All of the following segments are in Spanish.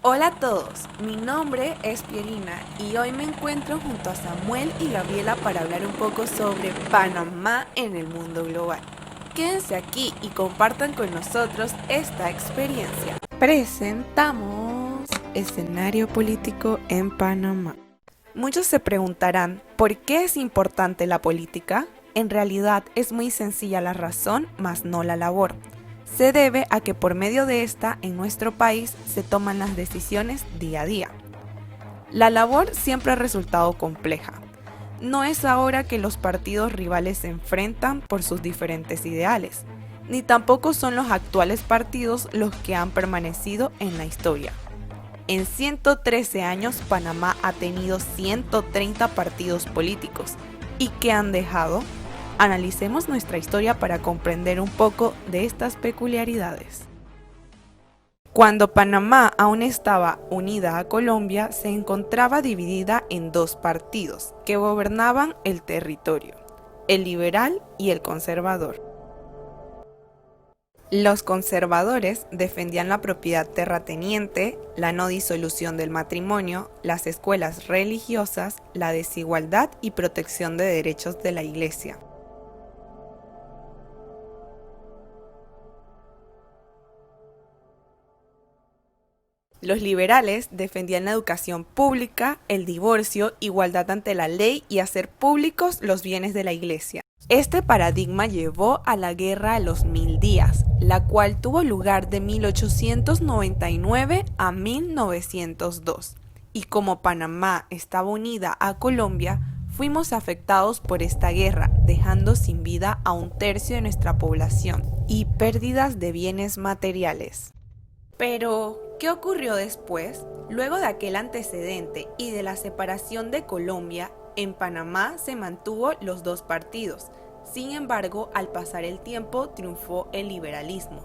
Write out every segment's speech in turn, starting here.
Hola a todos, mi nombre es Pierina y hoy me encuentro junto a Samuel y Gabriela para hablar un poco sobre Panamá en el mundo global. Quédense aquí y compartan con nosotros esta experiencia. Presentamos escenario político en Panamá. Muchos se preguntarán, ¿por qué es importante la política? En realidad es muy sencilla la razón, mas no la labor. Se debe a que por medio de esta, en nuestro país, se toman las decisiones día a día. La labor siempre ha resultado compleja. No es ahora que los partidos rivales se enfrentan por sus diferentes ideales, ni tampoco son los actuales partidos los que han permanecido en la historia. En 113 años, Panamá ha tenido 130 partidos políticos. ¿Y qué han dejado? Analicemos nuestra historia para comprender un poco de estas peculiaridades. Cuando Panamá aún estaba unida a Colombia, se encontraba dividida en dos partidos que gobernaban el territorio, el liberal y el conservador. Los conservadores defendían la propiedad terrateniente, la no disolución del matrimonio, las escuelas religiosas, la desigualdad y protección de derechos de la Iglesia. Los liberales defendían la educación pública, el divorcio, igualdad ante la ley y hacer públicos los bienes de la Iglesia. Este paradigma llevó a la Guerra de los 1000 días, la cual tuvo lugar de 1899 a 1902. Y como Panamá estaba unida a Colombia, fuimos afectados por esta guerra, dejando sin vida a un tercio de nuestra población y pérdidas de bienes materiales. Pero, ¿qué ocurrió después? Luego de aquel antecedente y de la separación de Colombia, en Panamá se mantuvo los dos partidos. Sin embargo, al pasar el tiempo triunfó el liberalismo,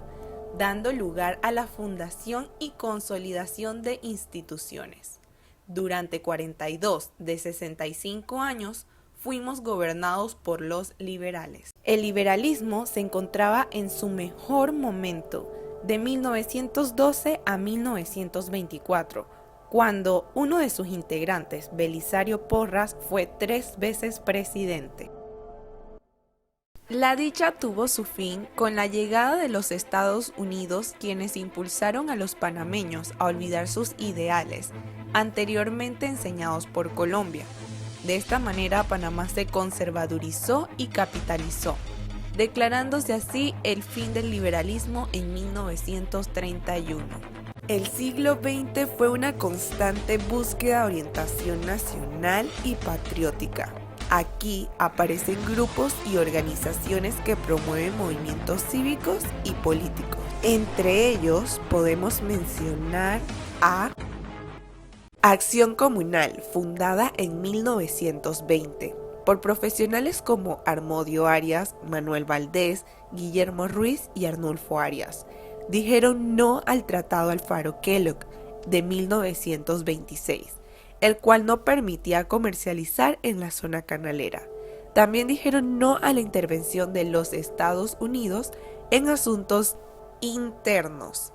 dando lugar a la fundación y consolidación de instituciones. Durante 42 de 65 años, fuimos gobernados por los liberales. El liberalismo se encontraba en su mejor momento, de 1912 a 1924, cuando uno de sus integrantes, Belisario Porras, fue 3 veces presidente. La dicha tuvo su fin con la llegada de los Estados Unidos, quienes impulsaron a los panameños a olvidar sus ideales, anteriormente enseñados por Colombia. De esta manera, Panamá se conservadurizó y capitalizó, declarándose así el fin del liberalismo en 1931. El siglo XX fue una constante búsqueda de orientación nacional y patriótica. Aquí aparecen grupos y organizaciones que promueven movimientos cívicos y políticos. Entre ellos podemos mencionar a Acción Comunal, fundada en 1920. Por profesionales como Armodio Arias, Manuel Valdés, Guillermo Ruiz y Arnulfo Arias. Dijeron no al Tratado Alfaro-Kellogg de 1926, el cual no permitía comercializar en la zona canalera. También dijeron no a la intervención de los Estados Unidos en asuntos internos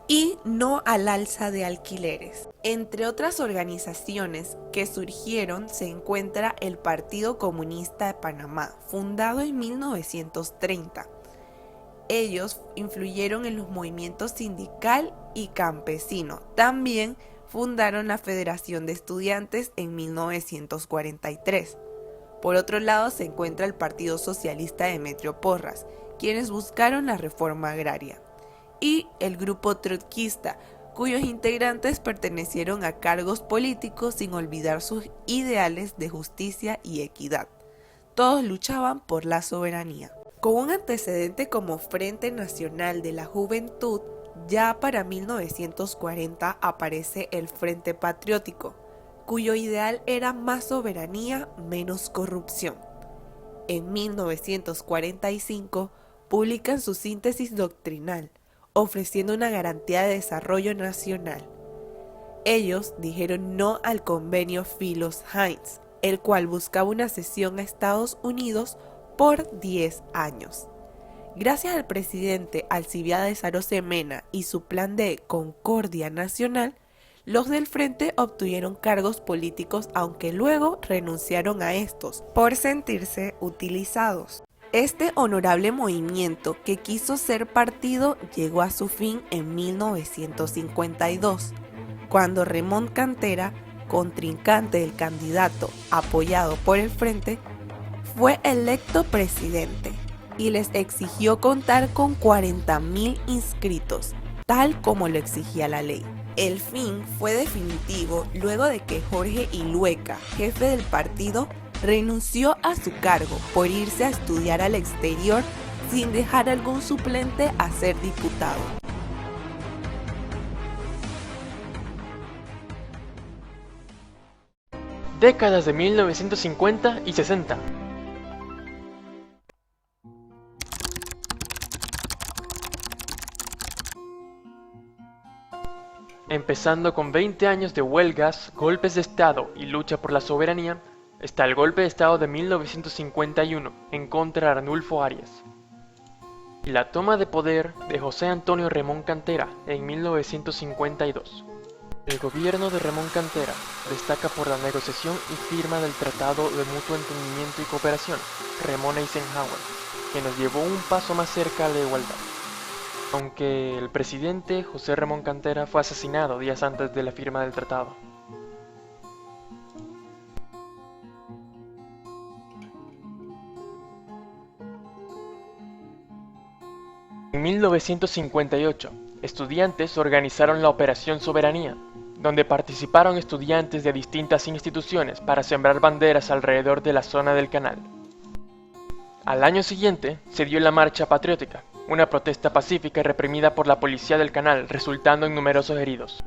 y no al alza de alquileres. Entre otras organizaciones que surgieron se encuentra el Partido Comunista de Panamá, fundado en 1930. Ellos influyeron en los movimientos sindical y campesino. También fundaron la Federación de Estudiantes en 1943. Por otro lado se encuentra el Partido Socialista de Demetrio Porras, quienes buscaron la reforma agraria, y el grupo trotskista, cuyos integrantes pertenecieron a cargos políticos sin olvidar sus ideales de justicia y equidad. Todos luchaban por la soberanía. Con un antecedente como Frente Nacional de la Juventud, ya para 1940 aparece el Frente Patriótico, cuyo ideal era más soberanía, menos corrupción. En 1945 publican su síntesis doctrinal, ofreciendo una garantía de desarrollo nacional. Ellos dijeron no al convenio Philos-Hines, el cual buscaba una cesión a Estados Unidos por 10 años. Gracias al presidente Alcibiades Arosemena y su plan de Concordia Nacional, Los del frente obtuvieron cargos políticos, aunque luego renunciaron a estos por sentirse utilizados. Este honorable movimiento, que quiso ser partido, llegó a su fin en 1952, cuando Remón Cantera, contrincante del candidato apoyado por el frente, fue electo presidente y les exigió contar con 40.000 inscritos, tal como lo exigía la ley. El fin fue definitivo luego de que Jorge Ilueca, jefe del partido, renunció a su cargo por irse a estudiar al exterior sin dejar algún suplente a ser diputado. Décadas de 1950 y 60. Empezando con 20 años de huelgas, golpes de Estado y lucha por la soberanía, está el golpe de Estado de 1951 en contra de Arnulfo Arias y la toma de poder de José Antonio Remón Cantera en 1952. El gobierno de Remón Cantera destaca por la negociación y firma del Tratado de Mutuo Entendimiento y Cooperación, Remón-Eisenhower, que nos llevó un paso más cerca a la igualdad. Aunque el presidente José Remón Cantera fue asesinado días antes de la firma del tratado. En 1958, estudiantes organizaron la Operación Soberanía, donde participaron estudiantes de distintas instituciones para sembrar banderas alrededor de la zona del canal. Al año siguiente se dio la Marcha Patriótica, una protesta pacífica reprimida por la policía del canal, resultando en numerosos heridos.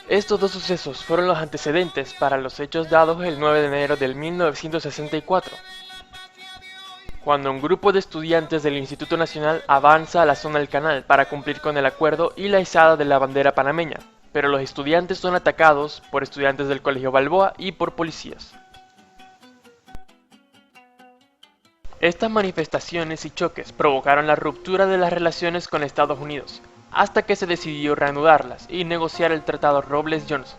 Estos dos sucesos fueron los antecedentes para los hechos dados el 9 de enero de 1964, cuando un grupo de estudiantes del Instituto Nacional avanza a la zona del canal para cumplir con el acuerdo y la izada de la bandera panameña, pero los estudiantes son atacados por estudiantes del Colegio Balboa y por policías. Estas manifestaciones y choques provocaron la ruptura de las relaciones con Estados Unidos, hasta que se decidió reanudarlas y negociar el Tratado Robles-Johnson,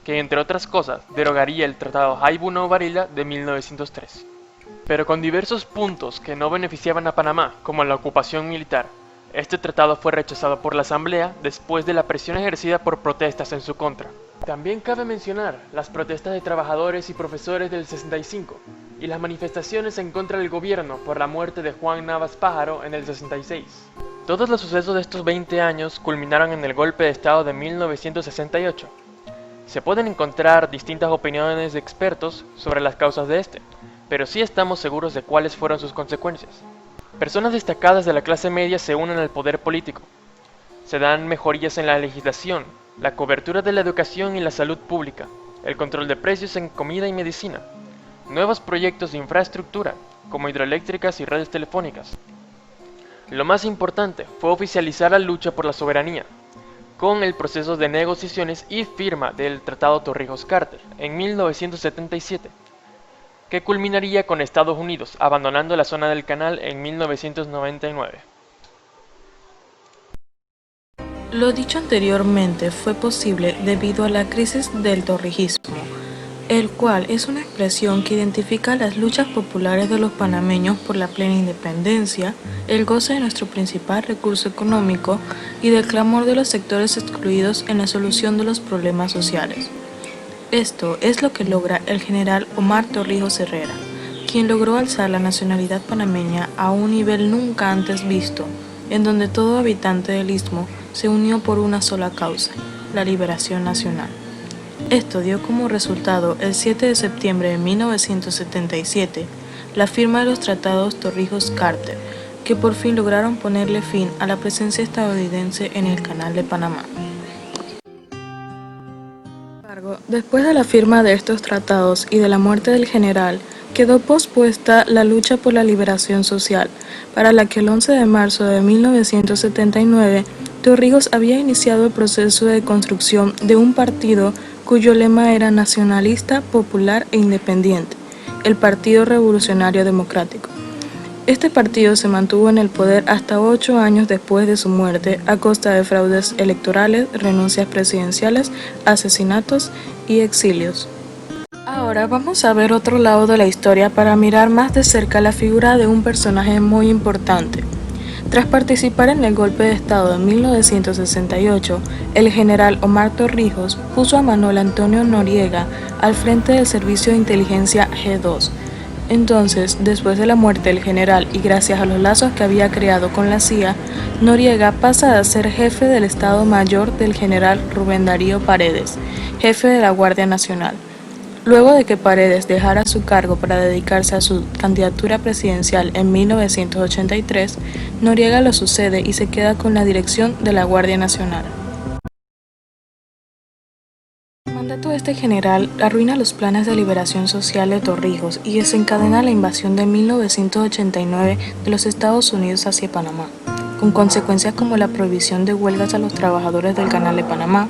que entre otras cosas derogaría el Tratado Haibuno-Varila de 1903. Pero con diversos puntos que no beneficiaban a Panamá, como la ocupación militar. Este tratado fue rechazado por la Asamblea después de la presión ejercida por protestas en su contra. También cabe mencionar las protestas de trabajadores y profesores del 65 y las manifestaciones en contra del gobierno por la muerte de Juan Navas Pájaro en el 66. Todos los sucesos de estos 20 años culminaron en el golpe de Estado de 1968. Se pueden encontrar distintas opiniones de expertos sobre las causas de este, pero sí estamos seguros de cuáles fueron sus consecuencias. Personas destacadas de la clase media se unen al poder político. Se dan mejorías en la legislación, la cobertura de la educación y la salud pública, el control de precios en comida y medicina, nuevos proyectos de infraestructura, como hidroeléctricas y redes telefónicas. Lo más importante fue oficializar la lucha por la soberanía, con el proceso de negociaciones y firma del Tratado Torrijos-Carter en 1977, que culminaría con Estados Unidos abandonando la zona del canal en 1999. Lo dicho anteriormente fue posible debido a la crisis del torrijismo, el cual es una expresión que identifica las luchas populares de los panameños por la plena independencia, el goce de nuestro principal recurso económico y del clamor de los sectores excluidos en la solución de los problemas sociales. Esto es lo que logra el general Omar Torrijos Herrera, quien logró alzar la nacionalidad panameña a un nivel nunca antes visto, en donde todo habitante del istmo se unió por una sola causa, la liberación nacional. Esto dio como resultado el 7 de septiembre de 1977 la firma de los tratados Torrijos-Carter, que por fin lograron ponerle fin a la presencia estadounidense en el Canal de Panamá. Después de la firma de estos tratados y de la muerte del general, quedó pospuesta la lucha por la liberación social, para la que el 11 de marzo de 1979 Torrijos había iniciado el proceso de construcción de un partido cuyo lema era nacionalista, popular e independiente, el Partido Revolucionario Democrático. Este partido se mantuvo en el poder hasta 8 años después de su muerte a costa de fraudes electorales, renuncias presidenciales, asesinatos y exilios. Ahora vamos a ver otro lado de la historia para mirar más de cerca la figura de un personaje muy importante. Tras participar en el golpe de Estado de 1968, el general Omar Torrijos puso a Manuel Antonio Noriega al frente del Servicio de Inteligencia G2. Entonces, después de la muerte del general y gracias a los lazos que había creado con la CIA, Noriega pasa a ser jefe del Estado Mayor del general Rubén Darío Paredes, jefe de la Guardia Nacional. Luego de que Paredes dejara su cargo para dedicarse a su candidatura presidencial en 1983, Noriega lo sucede y se queda con la dirección de la Guardia Nacional. El mandato de este general arruina los planes de liberación social de Torrijos y desencadena la invasión de 1989 de los Estados Unidos hacia Panamá, con consecuencias como la prohibición de huelgas a los trabajadores del Canal de Panamá,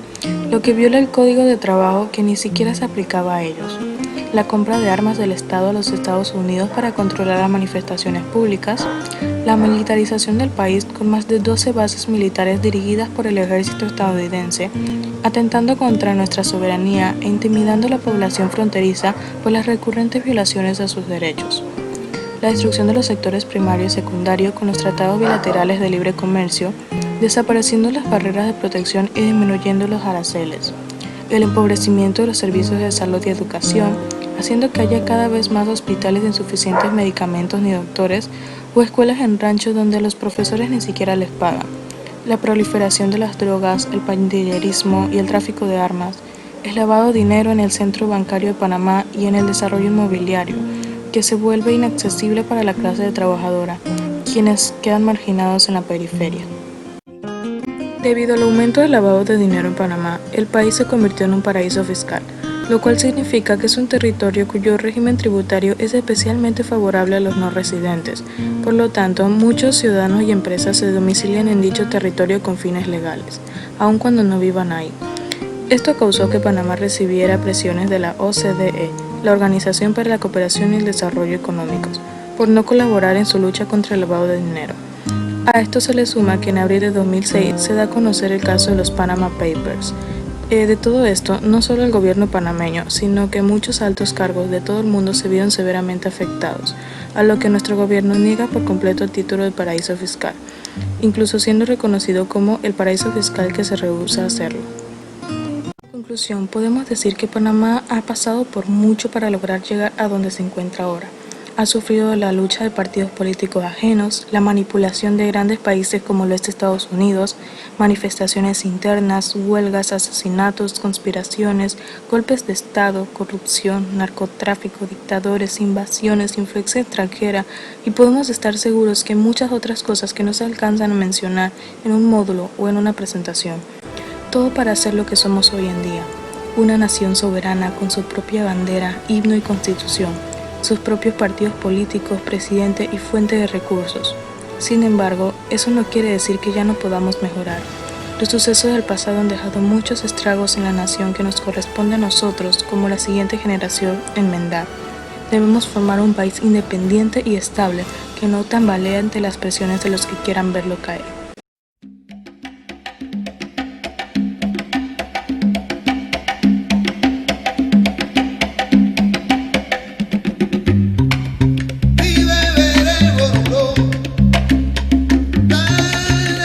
lo que viola el Código de Trabajo que ni siquiera se aplicaba a ellos, la compra de armas del Estado a los Estados Unidos para controlar las manifestaciones públicas, la militarización del país con más de 12 bases militares dirigidas por el ejército estadounidense, atentando contra nuestra soberanía e intimidando a la población fronteriza por las recurrentes violaciones a sus derechos. La destrucción de los sectores primario y secundario con los tratados bilaterales de libre comercio, desapareciendo las barreras de protección y disminuyendo los aranceles. El empobrecimiento de los servicios de salud y educación, haciendo que haya cada vez más hospitales sin suficientes medicamentos ni doctores, o escuelas en ranchos donde los profesores ni siquiera les pagan. La proliferación de las drogas, el pandillerismo y el tráfico de armas, el lavado de dinero en el centro bancario de Panamá y en el desarrollo inmobiliario, que se vuelve inaccesible para la clase trabajadora, quienes quedan marginados en la periferia. Debido al aumento del lavado de dinero en Panamá, el país se convirtió en un paraíso fiscal, lo cual significa que es un territorio cuyo régimen tributario es especialmente favorable a los no residentes. Por lo tanto, muchos ciudadanos y empresas se domicilian en dicho territorio con fines legales, aun cuando no vivan ahí. Esto causó que Panamá recibiera presiones de la OCDE, la Organización para la Cooperación y el Desarrollo Económicos, por no colaborar en su lucha contra el lavado de dinero. A esto se le suma que en abril de 2006 se da a conocer el caso de los Panama Papers. De todo esto, no solo el gobierno panameño, sino que muchos altos cargos de todo el mundo se vieron severamente afectados, a lo que nuestro gobierno niega por completo el título de paraíso fiscal, incluso siendo reconocido como el paraíso fiscal que se rehúsa a hacerlo. En conclusión, podemos decir que Panamá ha pasado por mucho para lograr llegar a donde se encuentra ahora. Ha sufrido la lucha de partidos políticos ajenos, la manipulación de grandes países como lo es Estados Unidos, manifestaciones internas, huelgas, asesinatos, conspiraciones, golpes de Estado, corrupción, narcotráfico, dictadores, invasiones, influencia extranjera, y podemos estar seguros que muchas otras cosas que no se alcanzan a mencionar en un módulo o en una presentación. Todo para ser lo que somos hoy en día, una nación soberana con su propia bandera, himno y constitución, sus propios partidos políticos, presidente y fuente de recursos. Sin embargo, eso no quiere decir que ya no podamos mejorar. Los sucesos del pasado han dejado muchos estragos en la nación que nos corresponde a nosotros, como la siguiente generación, enmendar. Debemos formar un país independiente y estable que no tambalee ante las presiones de los que quieran verlo caer.